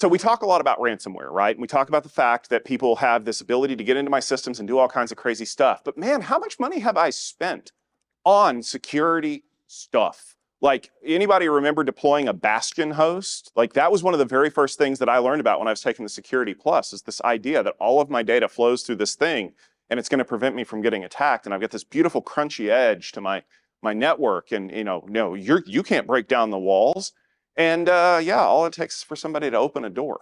So we talk a lot about ransomware, right? And we talk about the fact that people have this ability to get into my systems and do all kinds of crazy stuff. But man, how much money have I spent on security stuff? Like, anybody remember deploying a Bastion host? Like, that was one of the very first things that I learned about when I was taking the Security Plus, is this idea that all of my data flows through this thing and it's going to prevent me from getting attacked. And I've got this beautiful crunchy edge to my network, and no, you can't break down the walls. And yeah, all it takes is for somebody to open a door,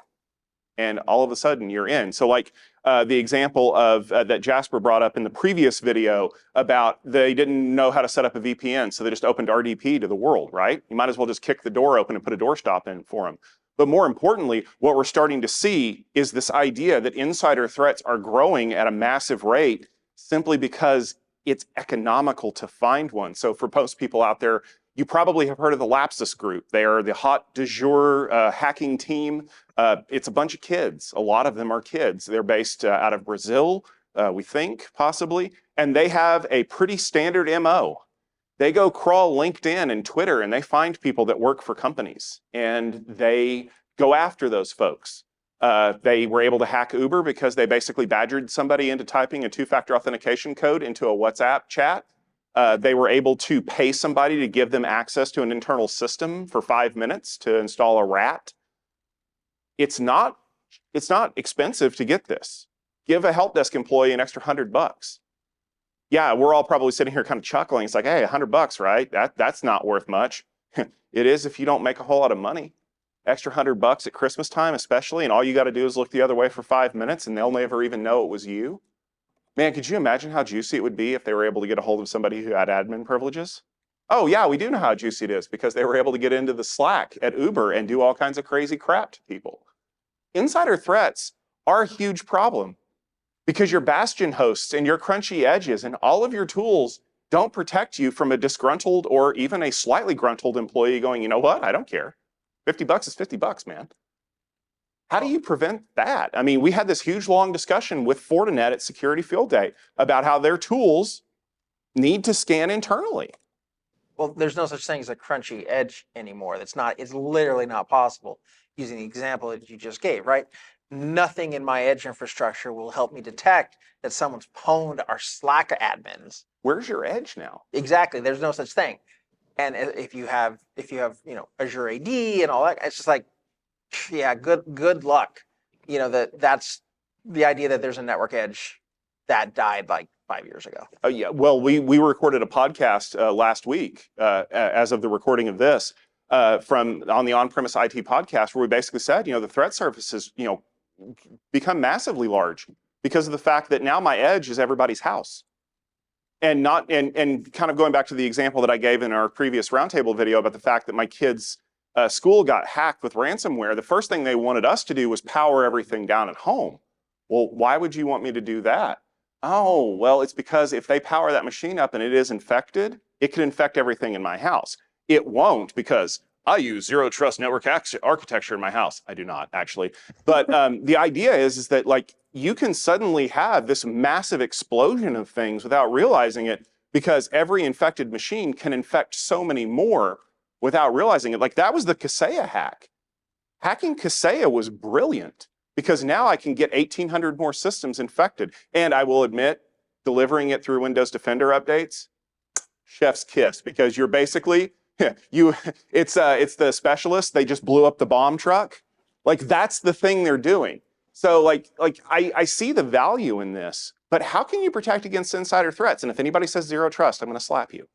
and all of a sudden you're in. So like the example of that Jasper brought up in the previous video about they didn't know how to set up a VPN, so they just opened RDP to the world, right? You might as well just kick the door open and put a doorstop in for them. But more importantly, what we're starting to see is this idea that insider threats are growing at a massive rate simply because it's economical to find one. So for most people out there, you probably have heard of the Lapsus group. They are the hot du jour hacking team. It's a bunch of kids. A lot of them are kids. They're based out of Brazil, we think, possibly. And they have a pretty standard MO. They go crawl LinkedIn and Twitter, and they find people that work for companies, and they go after those folks. They were able to hack Uber because they basically badgered somebody into typing a two-factor authentication code into a WhatsApp chat. They were able to pay somebody to give them access to an internal system for 5 minutes to install a rat. It's not expensive to get this. Give a help desk employee an extra $100. Yeah, we're all probably sitting here kind of chuckling. It's like, hey, $100, right? That's not worth much. It is if you don't make a whole lot of money. Extra $100 at Christmas time, especially, and all you got to do is look the other way for 5 minutes, and they'll never even know it was you. Man, could you imagine how juicy it would be if they were able to get a hold of somebody who had admin privileges? Oh yeah, we do know how juicy it is because they were able to get into the Slack at Uber and do all kinds of crazy crap to people. Insider threats are a huge problem because your Bastion hosts and your crunchy edges and all of your tools don't protect you from a disgruntled or even a slightly gruntled employee going, you know what, I don't care. $50 is $50, man. How do you prevent that? I mean, we had this huge long discussion with Fortinet at Security Field Day about how their tools need to scan internally. Well, there's no such thing as a crunchy edge anymore. It's literally not possible using the example that you just gave, right? Nothing in my edge infrastructure will help me detect that someone's pwned our Slack admins. Where's your edge now? Exactly. There's no such thing. And if you have Azure AD and all that, it's just like, yeah, good luck. That's the idea that there's a network edge that died like 5 years ago. Oh yeah. Well, we recorded a podcast last week, as of the recording of this, on the on-premise IT podcast, where we basically said, the threat surface has, become massively large because of the fact that now my edge is everybody's house. And kind of going back to the example that I gave in our previous roundtable video about the fact that my kids' school got hacked with ransomware, the first thing they wanted us to do was power everything down at home. Well, why would you want me to do that? Oh, well, it's because if they power that machine up and it is infected, it could infect everything in my house. It won't, because I use zero trust network architecture in my house. I do not, actually. But the idea is that like you can suddenly have this massive explosion of things without realizing it, because every infected machine can infect so many more without realizing it. Like that was the Kaseya hack. Hacking Kaseya was brilliant because now I can get 1,800 more systems infected. And I will admit, delivering it through Windows Defender updates, chef's kiss, because you're basically, it's the specialist, they just blew up the bomb truck. Like that's the thing they're doing. So like I see the value in this, but how can you protect against insider threats? And if anybody says zero trust, I'm gonna slap you.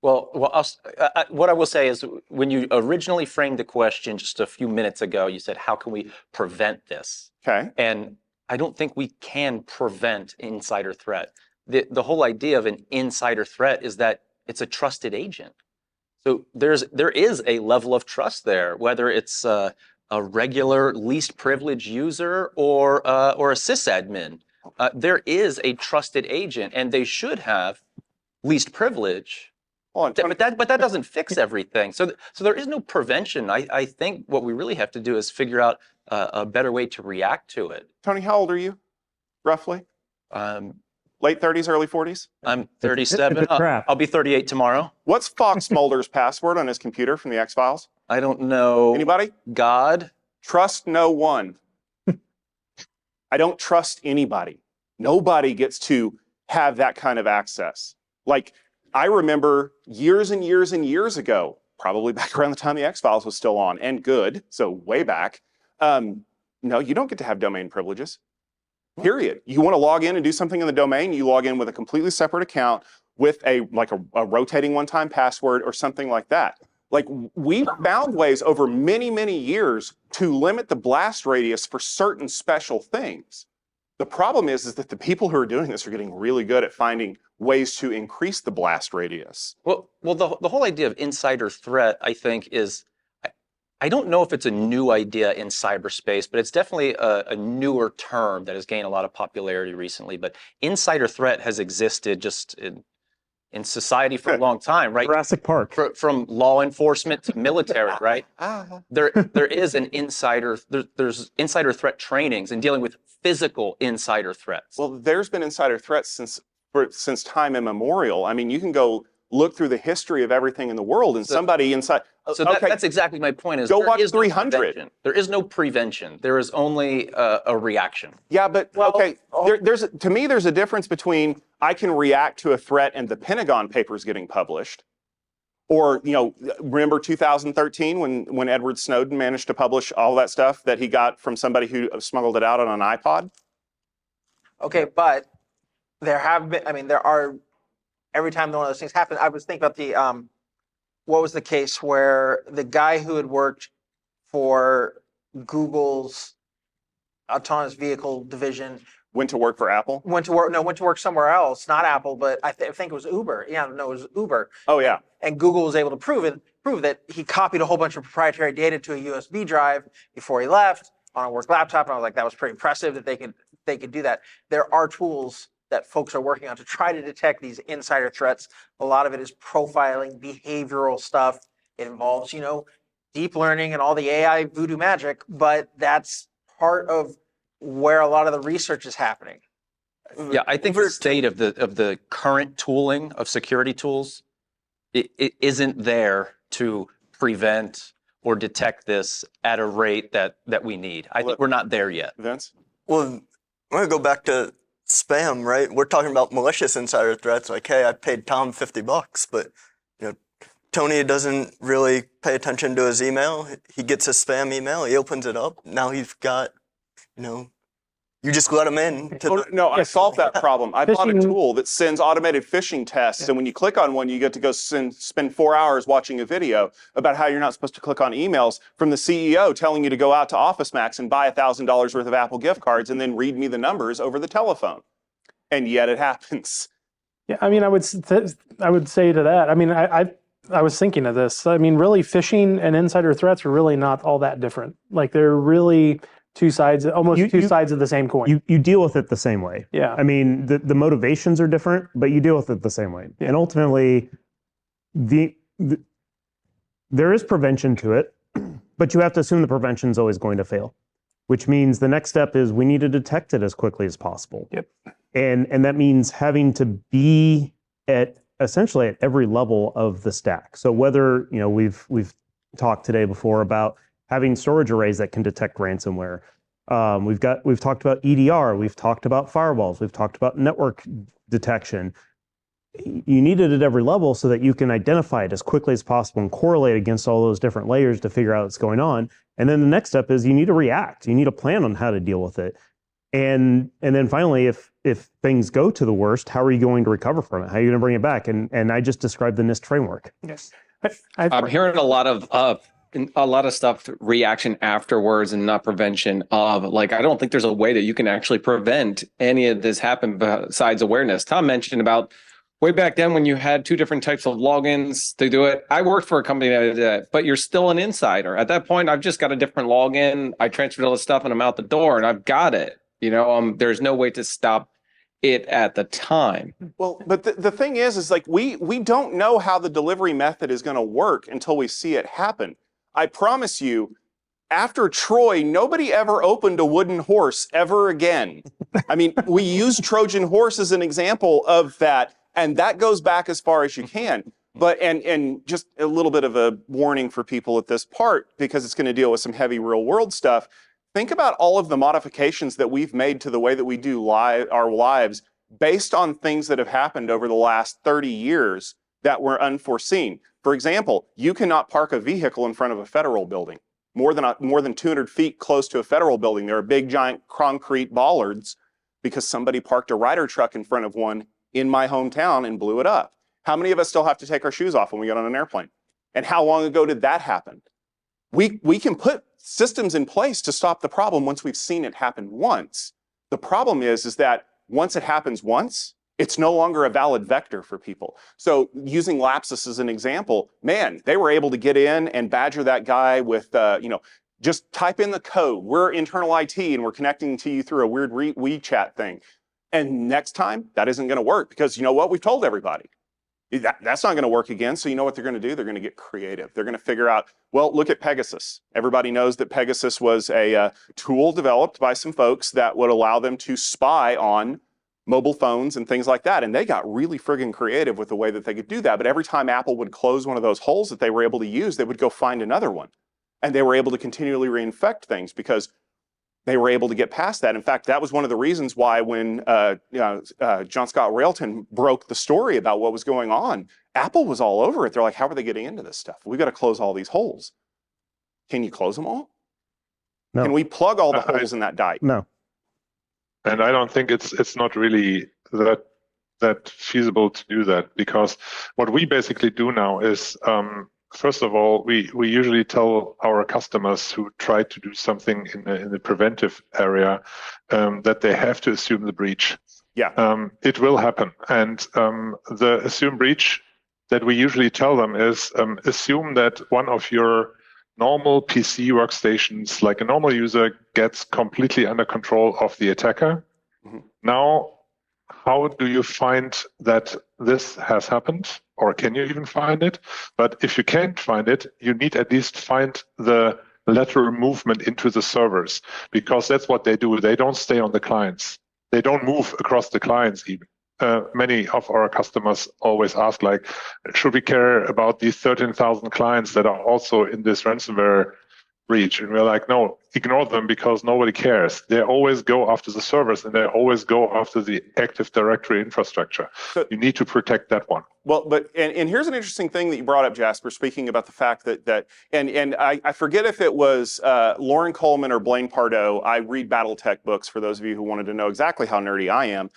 Well, what I will say is when you originally framed the question just a few minutes ago, you said, how can we prevent this? Okay. And I don't think we can prevent insider threat. The whole idea of an insider threat is that it's a trusted agent. So there is a level of trust there, whether it's a regular least privileged user or a sysadmin. There is a trusted agent, and they should have least privilege. But that doesn't fix everything. So there is no prevention. I think what we really have to do is figure out a better way to react to it. Tony, how old are you, roughly? Late 30s, early 40s? I'm 37. I'll be 38 tomorrow. What's Fox Mulder's password on his computer from the X-Files? I don't know. Anybody? God. Trust no one. I don't trust anybody. Nobody gets to have that kind of access. Like, I remember years and years and years ago, probably back around the time the X-Files was still on and good, so way back, no, you don't get to have domain privileges. Period. You want to log in and do something in the domain, you log in with a completely separate account with a rotating one-time password or something like that. Like, we've found ways over many, many years to limit the blast radius for certain special things. The problem is that the people who are doing this are getting really good at finding ways to increase the blast radius. Well, the whole idea of insider threat, I think, is, I don't know if it's a new idea in cyberspace, but it's definitely a newer term that has gained a lot of popularity recently. But insider threat has existed just in society for a long time, right? Jurassic Park. From law enforcement to military, right? There is an there's insider threat trainings and dealing with physical insider threats. Well, there's been insider threats since time immemorial. I mean, you can go look through the history of everything in the world, and somebody inside. So that's exactly my point. Is go watch is 300. No there is no prevention. There is only a reaction. Yeah, but to me, there's a difference between I can react to a threat and the Pentagon Papers getting published, or remember 2013 when Edward Snowden managed to publish all that stuff that he got from somebody who smuggled it out on an iPod. Okay, but there are. Every time one of those things happen, I was thinking about the what was the case where the guy who had worked for Google's autonomous vehicle division went to work for Apple? Went to work somewhere else, not Apple, but I think it was Uber. Yeah, no, it was Uber. Oh yeah. And Google was able to prove that he copied a whole bunch of proprietary data to a USB drive before he left on a work laptop. And I was like, that was pretty impressive that they could do that. There are tools that folks are working on to try to detect these insider threats. A lot of it is profiling, behavioral stuff. It involves, deep learning and all the AI voodoo magic, but that's part of where a lot of the research is happening. Yeah, I think the state of the current tooling of security tools, it isn't there to prevent or detect this at a rate that we need. I think we're not there yet. Vince? Well, I'm going to go back to spam, right? We're talking about malicious insider threats. Like, hey, I paid Tom $50, but Tony doesn't really pay attention to his email. He gets a spam email. He opens it up. Now he's got, you just let him in. I solved that problem. I bought a tool that sends automated phishing tests, and when you click on one, you get to go spend 4 hours watching a video about how you're not supposed to click on emails from the CEO telling you to go out to Office Max and buy $1,000 worth of Apple gift cards and then read me the numbers over the telephone. And yet it happens. Yeah, I mean, I would say to that. I mean, I was thinking of this. I mean, really, phishing and insider threats are really not all that different. Like, they're really two sides of the same coin. You deal with it the same way. Yeah. I mean, the motivations are different, but you deal with it the same way. Yeah. And ultimately, there is prevention to it, but you have to assume the prevention is always going to fail, which means the next step is we need to detect it as quickly as possible. Yep. And that means having to be essentially at every level of the stack. So whether, we've talked today before about having storage arrays that can detect ransomware. We've talked about EDR, we've talked about firewalls, we've talked about network detection. You need it at every level so that you can identify it as quickly as possible and correlate against all those different layers to figure out what's going on. And then the next step is you need to react. You need a plan on how to deal with it. And then finally, if things go to the worst, how are you going to recover from it? How are you going to bring it back? And I just described the NIST framework. Yes. I'm hearing a lot of stuff, reaction afterwards and not prevention of. Like, I don't think there's a way that you can actually prevent any of this happen besides awareness. Tom mentioned about way back then when you had two different types of logins to do it. I worked for a company that did that, but you're still an insider. At that point, I've just got a different login. I transferred all the stuff and I'm out the door and I've got it. There's no way to stop it at the time. Well, but the thing is like we don't know how the delivery method is going to work until we see it happen. I promise you, after Troy, nobody ever opened a wooden horse ever again. I mean, we use Trojan horse as an example of that, and that goes back as far as you can. But and just a little bit of a warning for people at this part, because it's going to deal with some heavy real world stuff. Think about all of the modifications that we've made to the way that we do our lives based on things that have happened over the last 30 years that were unforeseen. For example, you cannot park a vehicle in front of a federal building. More than 200 feet close to a federal building. There are big giant concrete bollards because somebody parked a Ryder truck in front of one in my hometown and blew it up. How many of us still have to take our shoes off when we get on an airplane? And how long ago did that happen? We can put systems in place to stop the problem once we've seen it happen once. The problem is that once it happens once, it's no longer a valid vector for people. So using Lapsus as an example, man, they were able to get in and badger that guy with, just type in the code. We're internal IT and we're connecting to you through a weird WeChat thing. And next time, that isn't gonna work because you know what? We've told everybody. That's not gonna work again. So you know what they're gonna do? They're gonna get creative. They're gonna figure out, well, look at Pegasus. Everybody knows that Pegasus was a tool developed by some folks that would allow them to spy on mobile phones and things like that. And they got really friggin' creative with the way that they could do that. But every time Apple would close one of those holes that they were able to use, they would go find another one. And they were able to continually reinfect things because they were able to get past that. In fact, that was one of the reasons why when John Scott Railton broke the story about what was going on, Apple was all over it. They're like, how are they getting into this stuff? We've got to close all these holes. Can you close them all? No. Can we plug all the holes in that dike? No. And I don't think it's not really that feasible to do that, because what we basically do now is, first of all, we usually tell our customers who try to do something in the preventive area that they have to assume the breach. Yeah. It will happen. And the assume breach that we usually tell them is assume that one of your normal PC workstations, like a normal user, gets completely under control of the attacker. Mm-hmm. Now, how do you find that this has happened? Or can you even find it? But if you can't find it, you need at least find the lateral movement into the servers, because that's what they do. They don't stay on the clients. They don't move across the clients even. Many of our customers always ask, like, should we care about these 13,000 clients that are also in this ransomware breach? And we're like, no, ignore them because nobody cares. They always go after the servers and they always go after the Active Directory infrastructure. So you need to protect that one. Well, but and here's an interesting thing that you brought up, Jasper, speaking about the fact that I forget if it was Lauren Coleman or Blaine Pardoe. I read BattleTech books for those of you who wanted to know exactly how nerdy I am.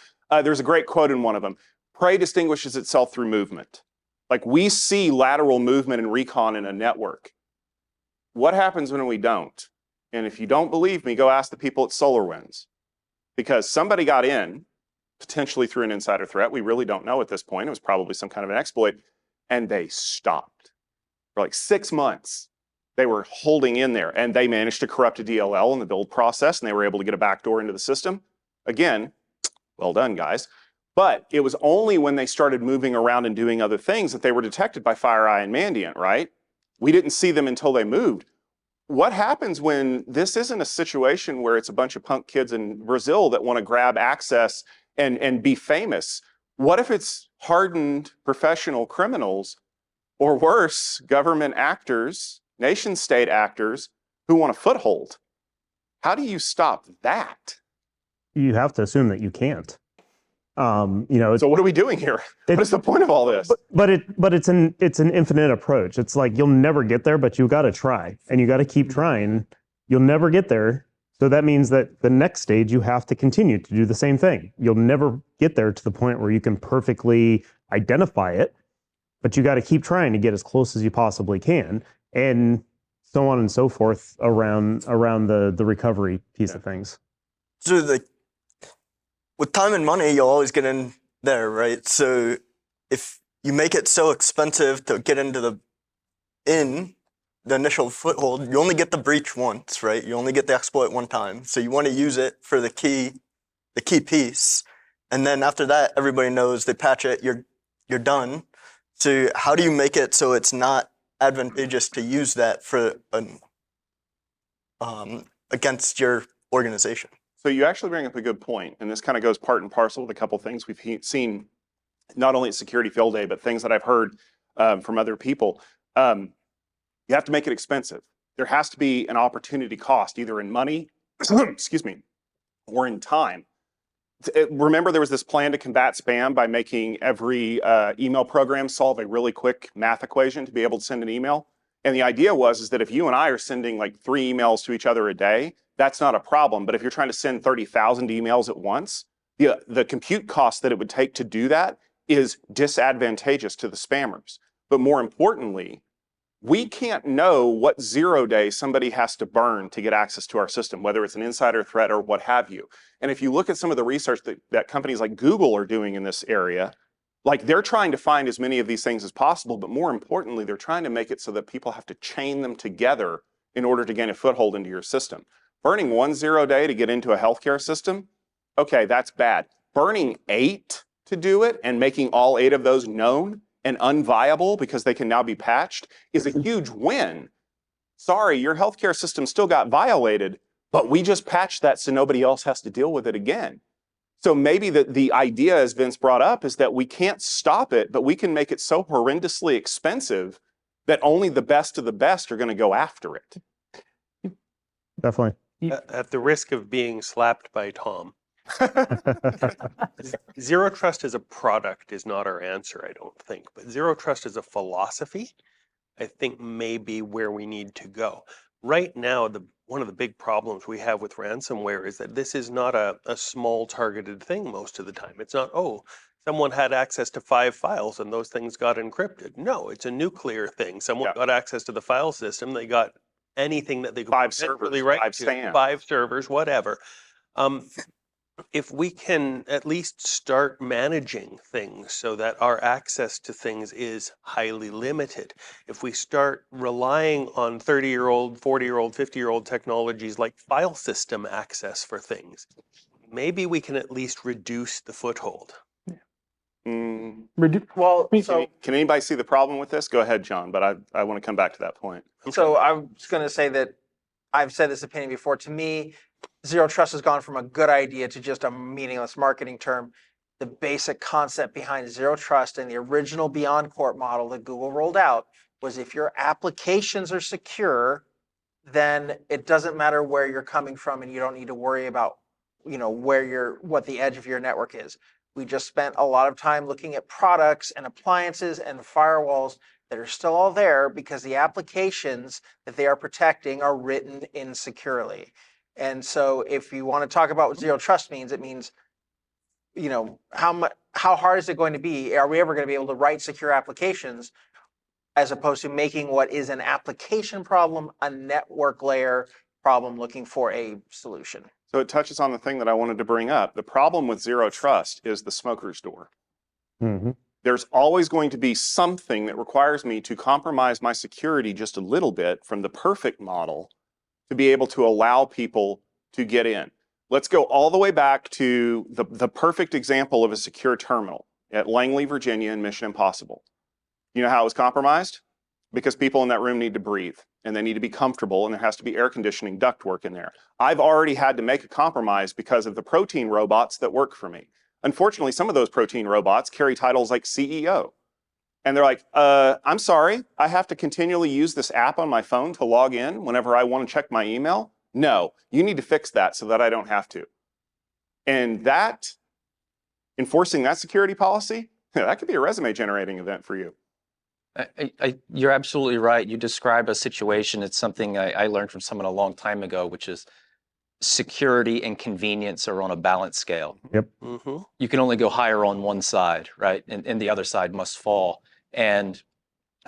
There's a great quote in one of them. Prey distinguishes itself through movement. Like, we see lateral movement and recon in a network. What happens when we don't? And if you don't believe me, go ask the people at SolarWinds. Because somebody got in, potentially through an insider threat. We really don't know at this point. It was probably some kind of an exploit. And they stopped. For like 6 months, they were holding in there. And they managed to corrupt a DLL in the build process. And they were able to get a backdoor into the system. Again, well done, guys. But it was only when they started moving around and doing other things that they were detected by FireEye and Mandiant, right? We didn't see them until they moved. What happens when this isn't a situation where it's a bunch of punk kids in Brazil that want to grab access and be famous? What if it's hardened professional criminals, or worse, government actors, nation state actors who want a foothold? How do you stop that? You have to assume that you can't. So what are we doing here? What is the point of all this? But it's an infinite approach. It's like you'll never get there, but you got to try, and you got to keep trying. You'll never get there, so that means that the next stage you have to continue to do the same thing. You'll never get there to the point where you can perfectly identify it, but you got to keep trying to get as close as you possibly can, and so on and so forth around the recovery piece of things. So with time and money, you'll always get in there, right? So if you make it so expensive to get into the initial foothold, you only get the breach once, right? You only get the exploit one time. So you want to use it for the key piece. And then after that, everybody knows they patch it, you're done. So how do you make it so it's not advantageous to use that for against your organization? So you actually bring up a good point, and this kind of goes part and parcel with a couple things we've seen, not only at Security Field Day, but things that I've heard from other people. You have to make it expensive. There has to be an opportunity cost, either in money, excuse me, or in time. Remember, there was this plan to combat spam by making every email program solve a really quick math equation to be able to send an email. And the idea is that if you and I are sending like 3 emails to each other a day, that's not a problem. But if you're trying to send 30,000 emails at once, the compute cost that it would take to do that is disadvantageous to the spammers. But more importantly, we can't know what 0 day somebody has to burn to get access to our system, whether it's an insider threat or what have you. And if you look at some of the research that companies like Google are doing in this area, like they're trying to find as many of these things as possible, but more importantly, they're trying to make it so that people have to chain them together in order to gain a foothold into your system. Burning 1 0 day to get into a healthcare system, okay, that's bad. Burning 8 to do it and making all 8 of those known and unviable because they can now be patched is a huge win. Sorry, your healthcare system still got violated, but we just patched that so nobody else has to deal with it again. So maybe the idea, as Vince brought up, is that we can't stop it, but we can make it so horrendously expensive that only the best of the best are going to go after it. Definitely. At the risk of being slapped by Tom, zero trust as a product is not our answer, I don't think. But zero trust as a philosophy, I think may be where we need to go. Right now, one of the big problems we have with ransomware is that this is not a small targeted thing most of the time. It's not, oh, someone had access to 5 files and those things got encrypted. No, it's a nuclear thing. Someone got access to the file system, they got anything that they could 5 servers, really write 5 to, SAN. 5 servers, whatever. If we can at least start managing things so that our access to things is highly limited, if we start relying on 30-year-old, 40-year-old, 50-year-old technologies like file system access for things, maybe we can at least reduce the foothold. Well, so Can anybody see the problem with this? Go ahead, John, but I want to come back to that point. So I was going to say that I've said this opinion before. To me, zero trust has gone from a good idea to just a meaningless marketing term. The basic concept behind zero trust and the original Beyond Court model that Google rolled out was if your applications are secure, then it doesn't matter where you're coming from and you don't need to worry about, what the edge of your network is. We just spent a lot of time looking at products and appliances and firewalls that are still all there because the applications that they are protecting are written insecurely. And so if you want to talk about what zero trust means, it means, how hard is it going to be? Are we ever going to be able to write secure applications as opposed to making what is an application problem a network layer problem looking for a solution? So it touches on the thing that I wanted to bring up. The problem with zero trust is the smoker's door. Mm-hmm. There's always going to be something that requires me to compromise my security just a little bit from the perfect model to be able to allow people to get in. Let's go all the way back to the perfect example of a secure terminal at Langley, Virginia in Mission Impossible. You know how it was compromised? Because people in that room need to breathe and they need to be comfortable and there has to be air conditioning ductwork in there. I've already had to make a compromise because of the protein robots that work for me. Unfortunately, some of those protein robots carry titles like CEO. And they're like, I'm sorry, I have to continually use this app on my phone to log in whenever I want to check my email? No, you need to fix that so that I don't have to. And that, enforcing that security policy, that could be a resume generating event for you. You're absolutely right. You describe a situation, it's something I learned from someone a long time ago, which is security and convenience are on a balance scale. Yep. Mm-hmm. You can only go higher on one side, right? And the other side must fall. And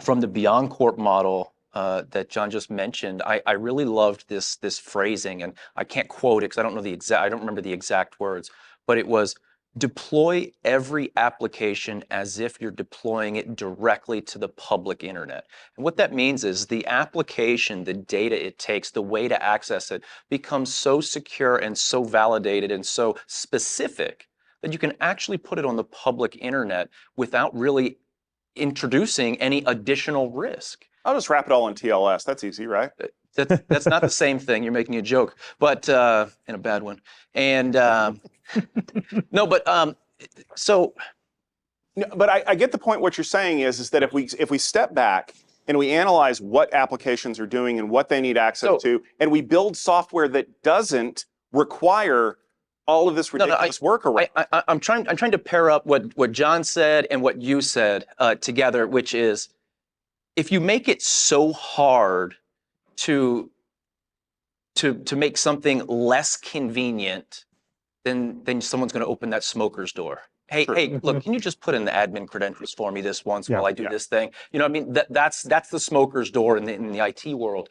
from the Beyond Court model that John just mentioned, I really loved this phrasing, and I can't quote it because I don't remember the exact words, but it was deploy every application as if you're deploying it directly to the public internet. And what that means is the application, the data it takes, the way to access it becomes so secure and so validated and so specific that you can actually put it on the public internet without really introducing any additional risk. I'll just wrap it all in TLS. That's easy, right? That's not the same thing. You're making a joke, but and a bad one. And no, but so No, but I get the point. What you're saying is that if we step back and we analyze what applications are doing and what they need access to, and we build software that doesn't require all of this ridiculous workaround. I'm trying to pair up what John said and what you said together, which is if you make it so hard to make something less convenient, then someone's going to open that smoker's door. Hey, look, can you just put in the admin credentials for me this once while I do this thing? You know what I mean? That's the smoker's door in the IT world.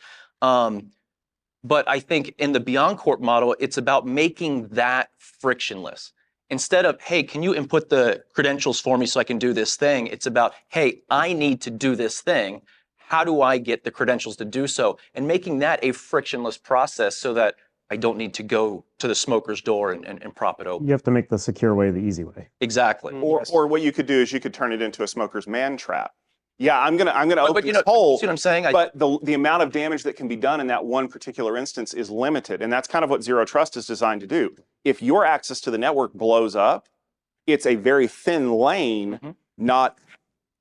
But I think in the Beyond Corp model, it's about making that frictionless. Instead of, hey, can you input the credentials for me so I can do this thing? It's about, hey, I need to do this thing. How do I get the credentials to do so? And making that a frictionless process so that I don't need to go to the smoker's door and prop it open. You have to make the secure way the easy way. Exactly. Or what you could do is you could turn it into a smoker's man trap. Yeah, I'm gonna open this hole. See what I'm saying? But the amount of damage that can be done in that one particular instance is limited, and that's kind of what Zero Trust is designed to do. If your access to the network blows up, it's a very thin lane, not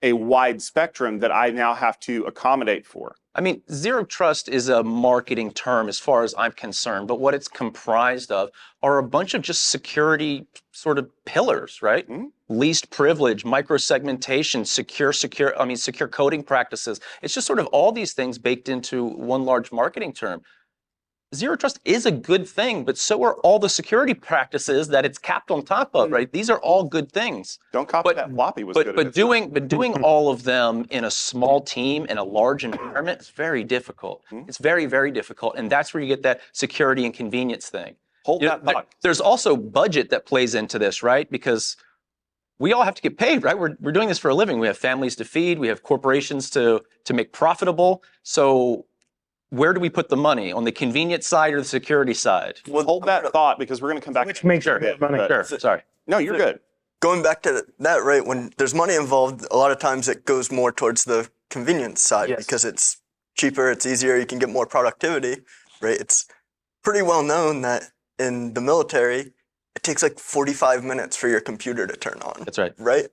a wide spectrum that I now have to accommodate for. I mean, Zero Trust is a marketing term as far as I'm concerned, but what it's comprised of are a bunch of just security sort of pillars, right? Least privilege, microsegmentation, secure coding practices. It's just sort of all these things baked into one large marketing term. Zero Trust is a good thing, but so are all the security practices that it's capped on top of, right? These are all good things. Don't copy that floppy was good at it. But doing all of them in a small team in a large environment is very difficult. It's very, very difficult, and that's where you get that security and convenience thing. Hold that thought. There's also budget that plays into this, right? Because we all have to get paid, right? We're doing this for a living. We have families to feed. We have corporations to make profitable. So where do we put the money? On the convenience side or the security side? Well, hold that thought because we're going to come back. Which makes sure. money. Sure. Sorry. No, you're good. Going back to that, right, when there's money involved, a lot of times it goes more towards the convenience side because it's cheaper, it's easier, you can get more productivity, right? It's pretty well known that in the military, it takes like 45 minutes for your computer to turn on. That's right. Right?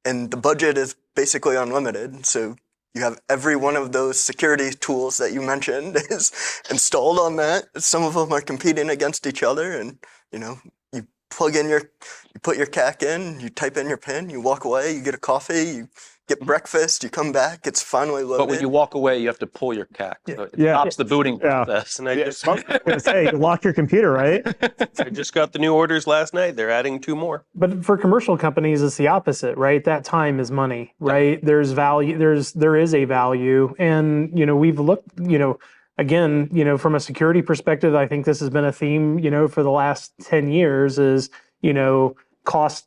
And the budget is basically unlimited, so you have every one of those security tools that you mentioned is installed on that. Some of them are competing against each other, and you put your CAC in, you type in your PIN, you walk away, you get a coffee, you get breakfast, you come back, it's finally loaded. But when you walk away, you have to pull your CAC. So it stops the booting process. And I Hey, lock your computer, right? I just got the new orders last night. They're adding 2 more. But for commercial companies, it's the opposite, right? That time is money, right? There's value. There is a value, and we've looked, again, from a security perspective, I think this has been a theme, for the last 10 years is, cost,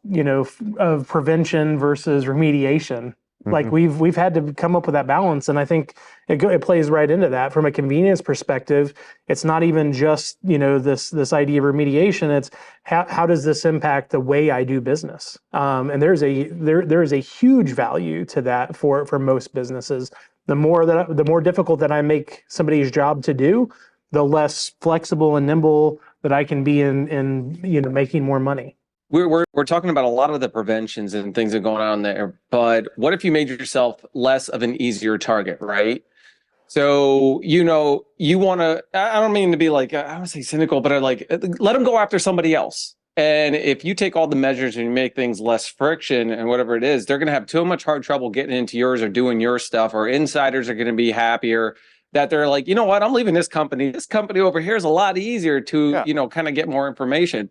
of prevention versus remediation. Like we've had to come up with that balance, and I think it plays right into that. From a convenience perspective, it's not even just this idea of remediation. It's how does this impact the way I do business? And there is a huge value to that for most businesses. The more difficult that I make somebody's job to do, the less flexible and nimble that I can be in making more money. We're talking about a lot of the preventions and things that are going on there, but what if you made yourself less of an easier target, right? So, you want to, I don't mean to be like, I don't say cynical, but let them go after somebody else. And if you take all the measures and you make things less friction and whatever it is, they're going to have too much hard trouble getting into yours or doing your stuff, or insiders are going to be happier that they're like, you know what, I'm leaving this company. This company over here is a lot easier to, kind of get more information.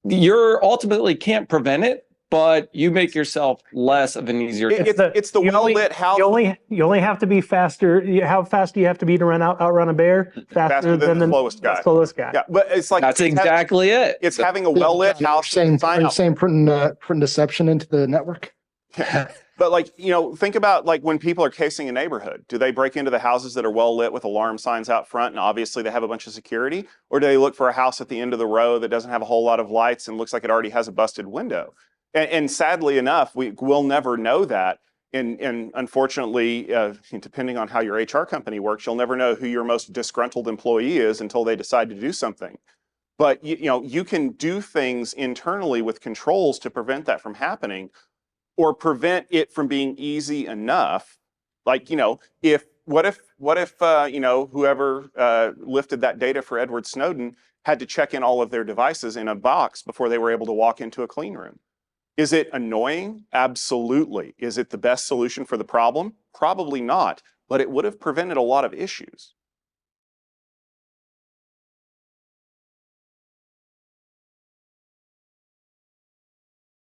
You ultimately can't prevent it, but you make yourself less of an easier. It's the well-lit house. You only have to be faster. How fast do you have to be to outrun a bear? Faster than the slowest guy. Slowest guy. Yeah, but it's like that's exactly it. It's having a well-lit house. Saying putting deception into the network. But think about when people are casing a neighborhood. Do they break into the houses that are well lit with alarm signs out front and obviously they have a bunch of security? Or do they look for a house at the end of the row that doesn't have a whole lot of lights and looks like it already has a busted window? And sadly enough, we'll never know that. And unfortunately, depending on how your HR company works, you'll never know who your most disgruntled employee is until they decide to do something. But you can do things internally with controls to prevent that from happening, or prevent it from being easy enough. Like, what if whoever lifted that data for Edward Snowden had to check in all of their devices in a box before they were able to walk into a clean room? Is it annoying? Absolutely. Is it the best solution for the problem? Probably not, but it would have prevented a lot of issues.